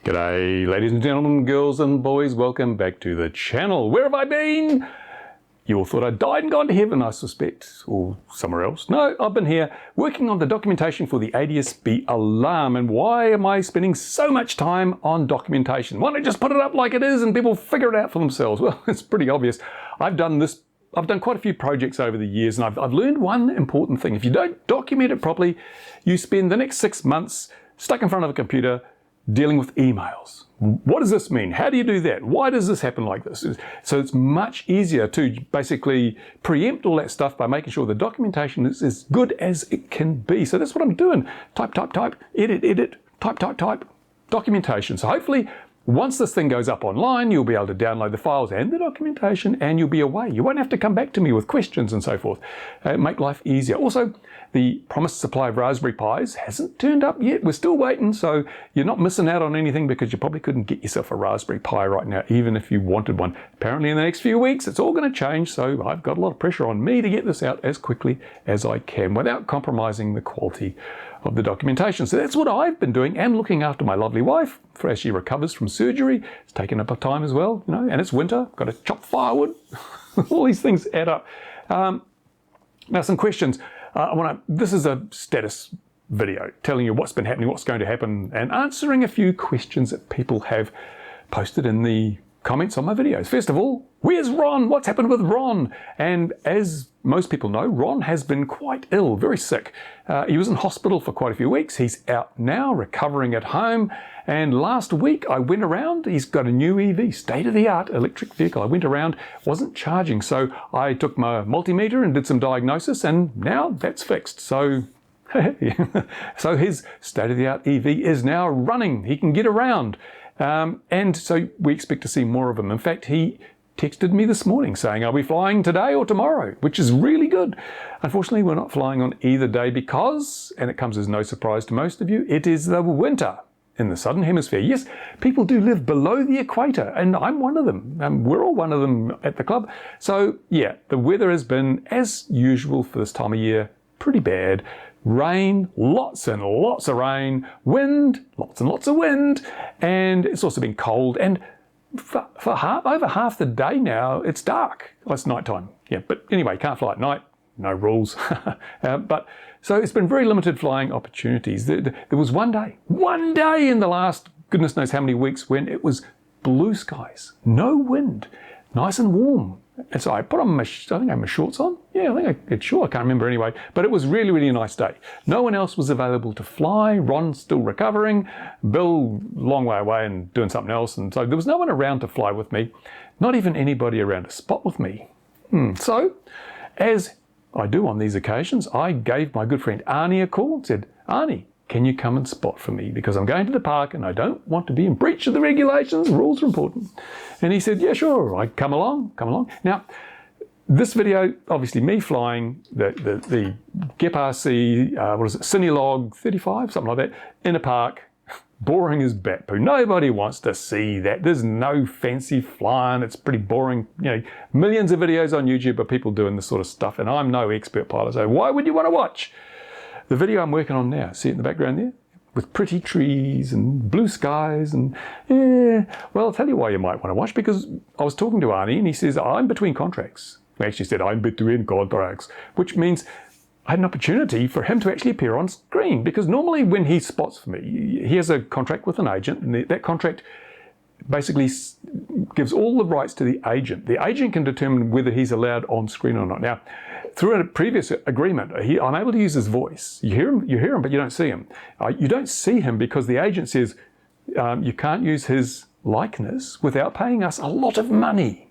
G'day ladies and gentlemen, girls and boys, welcome back to the channel. Where have I been? You all thought I'd died and gone to heaven, I suspect, or somewhere else. No, I've been here working on the documentation for the ADS-B alarm. And why am I spending so much time on documentation? Why don't I just put it up like it is and people figure it out for themselves? Well, it's pretty obvious. I've done quite a few projects over the years, and I've learned one important thing. If you don't document it properly, you spend the next 6 months stuck in front of a computer dealing with emails. What does this mean? How do you do that? Why does this happen like this? So it's much easier to basically preempt all that stuff by making sure the documentation is as good as it can be. So that's what I'm doing. Type, edit, type, documentation. So hopefully once this thing goes up online, you'll be able to download the files and the documentation and you'll be away. You won't have to come back to me with questions and so forth. Make life easier. Also, the promised supply of Raspberry Pis hasn't turned up yet. We're still waiting, so you're not missing out on anything because you probably couldn't get yourself a Raspberry Pi right now, even if you wanted one. Apparently in the next few weeks, it's all going to change, so I've got a lot of pressure on me to get this out as quickly as I can without compromising the quality of the documentation. So that's what I've been doing and looking after my lovely wife as she recovers from surgery. It's taken up time as well, you know, and it's winter, got to chop firewood. All these things add up. Now some questions. This is a status video telling you what's been happening, what's going to happen, and answering a few questions that people have posted in the comments on my videos. First of all, where's Ron? What's happened with Ron? And as most people know, Ron has been quite ill, very sick. He was in hospital for quite a few weeks. He's out now, recovering at home. And last week I went around, he's got a new EV, state-of-the-art electric vehicle. I went around, wasn't charging. So I took my multimeter and did some diagnosis, and now that's fixed. So so his state-of-the-art EV is now running. He can get around. And so we expect to see more of him. In fact, he texted me this morning saying, are we flying today or tomorrow? Which is really good. Unfortunately, we're not flying on either day because, and it comes as no surprise to most of you, it is the winter in the southern hemisphere. Yes, people do live below the equator, and I'm one of them. We're all one of them at the club. So yeah, the weather has been, as usual for this time of year, pretty bad. Rain, lots and lots of rain, wind, lots and lots of wind, and it's also been cold, and for over half the day now, it's dark. Well, it's nighttime, yeah, but anyway, can't fly at night, no rules. But so it's been very limited flying opportunities. There was one day in the last goodness knows how many weeks when it was blue skies, no wind, nice and warm. And so I put on I think I had my shorts on. Yeah, I can't remember anyway. But it was really, really a nice day. No one else was available to fly. Ron's still recovering. Bill, long way away and doing something else. And so there was no one around to fly with me. Not even anybody around to spot with me. So, as I do on these occasions, I gave my good friend Arnie a call and said, Arnie, can you come and spot for me? Because I'm going to the park and I don't want to be in breach of the regulations. Rules are important. And he said, yeah, sure, I come along. Now, this video, obviously me flying the GEP RC, Cinelog 35, something like that, in a park, boring as bat poo. Nobody wants to see that. There's no fancy flying. It's pretty boring. You know, millions of videos on YouTube of people doing this sort of stuff, and I'm no expert pilot, so why would you want to watch the video I'm working on now? See it in the background there? With pretty trees and blue skies and, yeah. Well, I'll tell you why you might want to watch, because I was talking to Arnie and he says, I'm between contracts. He actually said, I'm between contracts, which means I had an opportunity for him to actually appear on screen, because normally when he spots for me, he has a contract with an agent, and that contract basically gives all the rights to the agent. The agent can determine whether he's allowed on screen or not. Now, through a previous agreement, I'm able to use his voice. You hear him, but you don't see him. You don't see him because the agent says you can't use his likeness without paying us a lot of money.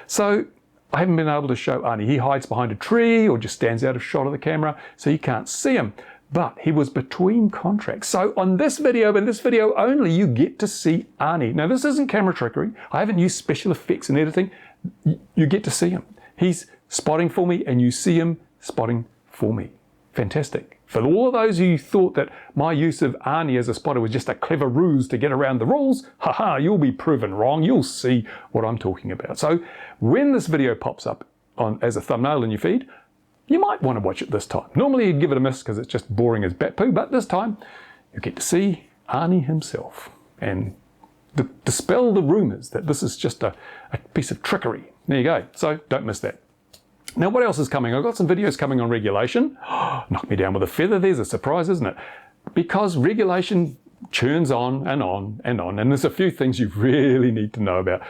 So I haven't been able to show Arnie. He hides behind a tree or just stands out of shot of the camera, so you can't see him. But he was between contracts. So on this video, and this video only, you get to see Arnie. Now, this isn't camera trickery. I haven't used special effects and editing. You get to see him. He's spotting for me, and you see him spotting for me. Fantastic. For all of those who thought that my use of Arnie as a spotter was just a clever ruse to get around the rules, haha, you'll be proven wrong. You'll see what I'm talking about. So when this video pops up as a thumbnail in your feed, you might want to watch it this time. Normally you'd give it a miss because it's just boring as bat poo, but this time you get to see Arnie himself. And dispel the rumours that this is just a piece of trickery. There you go. So don't miss that. Now, what else is coming? I've got some videos coming on regulation. Knock me down with a feather. There's a surprise, isn't it? Because regulation churns on and on and on. And there's a few things you really need to know about.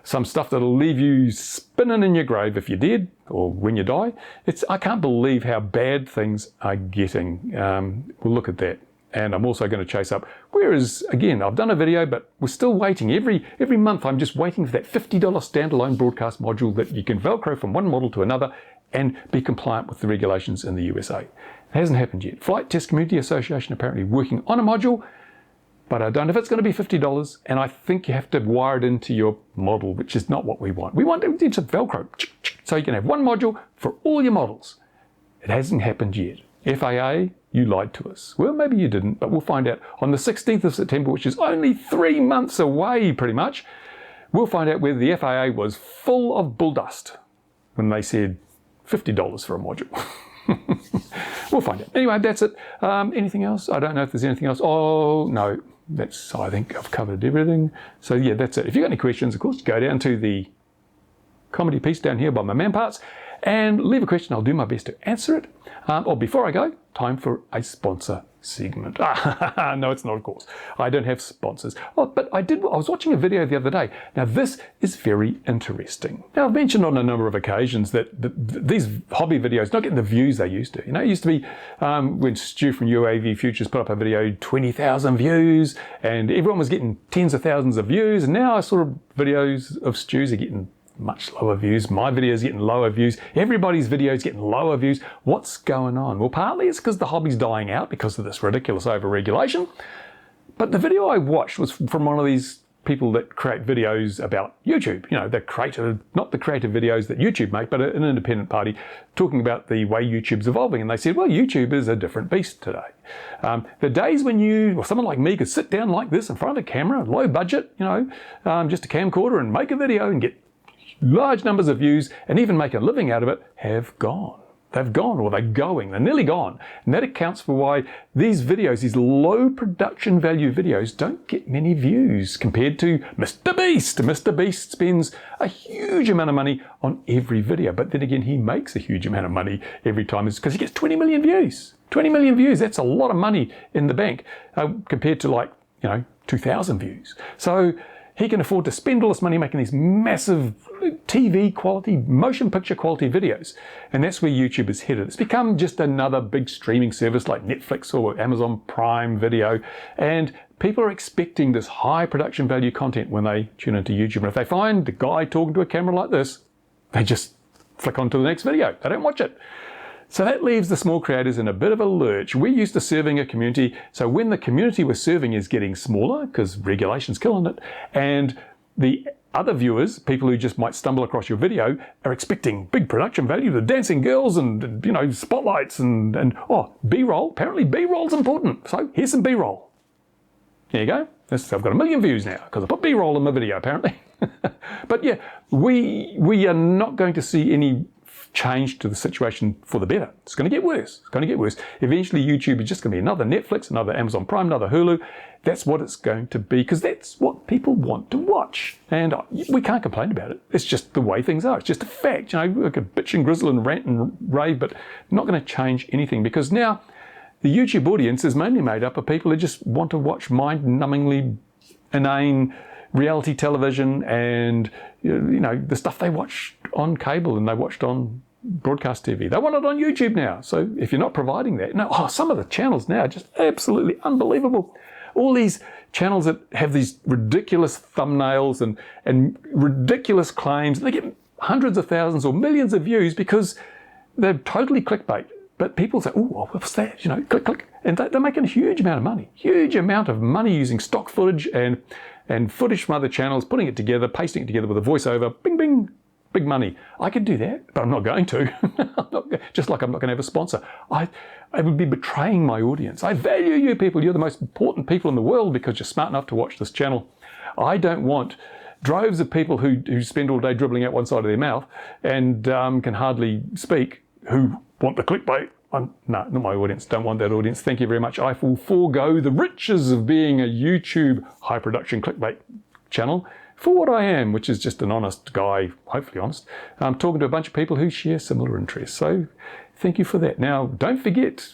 Some stuff that'll leave you spinning in your grave if you're dead or when you die. I can't believe how bad things are getting. We'll look at that. And I'm also going to chase up, whereas, again, I've done a video, but we're still waiting. Every month I'm just waiting for that $50 standalone broadcast module that you can Velcro from one model to another and be compliant with the regulations in the USA. It hasn't happened yet. Flight Test Community Association apparently working on a module, but I don't know if it's going to be $50, and I think you have to wire it into your model, which is not what we want. We want it to Velcro, so you can have one module for all your models. It hasn't happened yet. FAA, you lied to us. Well, maybe you didn't, but we'll find out on the 16th of September, which is only 3 months away pretty much. We'll find out whether the FAA was full of bull dust when they said $50 for a module. We'll find out. Anyway, that's it. Anything else? I don't know if there's anything else. Oh, no. I think I've covered everything. So yeah, that's it. If you've got any questions, of course, go down to the comedy piece down here by my man parts and leave a question. I'll do my best to answer it. Or before I go, time for a sponsor segment. No, it's not, of course. I don't have sponsors. Oh, but I was watching a video the other day. Now, this is very interesting. Now, I've mentioned on a number of occasions that these hobby videos not getting the views they used to. You know, it used to be when Stu from UAV Futures put up a video, 20,000 views, and everyone was getting tens of thousands of views. And now sort of videos of Stu's are getting much lower views. My video's getting lower views. Everybody's video's getting lower views. What's going on? Well, partly it's because the hobby's dying out because of this ridiculous over-regulation. But the video I watched was from one of these people that create videos about YouTube. You know, not the creative videos that YouTube make, but an independent party talking about the way YouTube's evolving. And they said, well, YouTube is a different beast today. The days when you, or someone like me, could sit down like this in front of a camera, low budget, you know, just a camcorder and make a video and get large numbers of views and even make a living out of it have gone. They've gone, or they're going. They're nearly gone. And that accounts for why these videos, these low production value videos, don't get many views compared to Mr. Beast. Mr. Beast spends a huge amount of money on every video. But then again, he makes a huge amount of money every time because he gets 20 million views. 20 million views, that's a lot of money in the bank compared to 2,000 views. So he can afford to spend all this money making these massive TV quality, motion picture quality videos. And that's where YouTube is headed. It's become just another big streaming service like Netflix or Amazon Prime Video. And people are expecting this high production value content when they tune into YouTube. And if they find a guy talking to a camera like this, they just flick on to the next video. They don't watch it. So that leaves the small creators in a bit of a lurch. We're used to serving a community, so when the community we're serving is getting smaller, because regulation's killing it, and the other viewers, people who just might stumble across your video, are expecting big production value, the dancing girls and spotlights and B-roll. Apparently B-roll's important, so here's some B-roll. There you go. I've got 1 million views now, because I put B-roll in my video, apparently. But yeah, we are not going to see any change to the situation for the better. It's going to get worse. It's going to get worse. Eventually, YouTube is just going to be another Netflix, another Amazon Prime, another Hulu. That's what it's going to be because that's what people want to watch. And we can't complain about it. It's just the way things are. It's just a fact. You know, we could bitch and grizzle and rant and rave, but not going to change anything because now the YouTube audience is mainly made up of people who just want to watch mind-numbingly inane reality television and the stuff they watch on cable and they watched on broadcast TV. They want it on YouTube now. So if you're not providing that, some of the channels now are just absolutely unbelievable. All these channels that have these ridiculous thumbnails and ridiculous claims, they get hundreds of thousands or millions of views because they're totally clickbait. But people say, oh, what's that? Click, click. And they're making a huge amount of money using stock footage and footage from other channels, putting it together, pasting it together with a voiceover, bing, bing, big money. I could do that, but I'm not going to. Just like I'm not going to have a sponsor. I would be betraying my audience. I value you people. You're the most important people in the world because you're smart enough to watch this channel. I don't want droves of people who spend all day dribbling out one side of their mouth and can hardly speak, who want the clickbait. No, not my audience. Don't want that audience. Thank you very much. I will forego the riches of being a YouTube high production clickbait channel for what I am, which is just an honest guy, hopefully honest, talking to a bunch of people who share similar interests. So thank you for that. Now, don't forget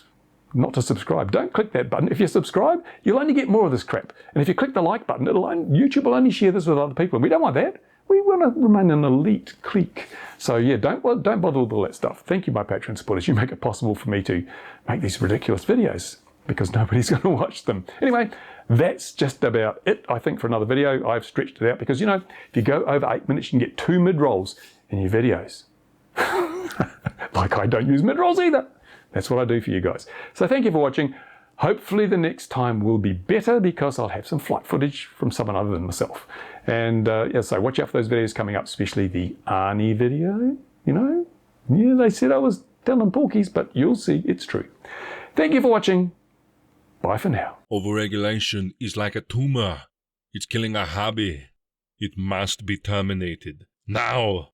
not to subscribe. Don't click that button. If you subscribe, you'll only get more of this crap. And if you click the like button, YouTube will only share this with other people. And we don't want that. We want to remain an elite clique. So yeah, don't bother with all that stuff. Thank you, my Patreon supporters. You make it possible for me to make these ridiculous videos because nobody's going to watch them. Anyway, that's just about it, I think, for another video. I've stretched it out because, you know, if you go over 8 minutes, you can get 2 mid-rolls in your videos. Like I don't use mid-rolls either. That's what I do for you guys. So thank you for watching. Hopefully the next time will be better because I'll have some flight footage from someone other than myself. And yeah, so watch out for those videos coming up, especially the Arnie video, you know. Yeah, they said I was telling porkies, but you'll see it's true. Thank you for watching. Bye for now. Overregulation is like a tumor. It's killing our hobby. It must be terminated. Now!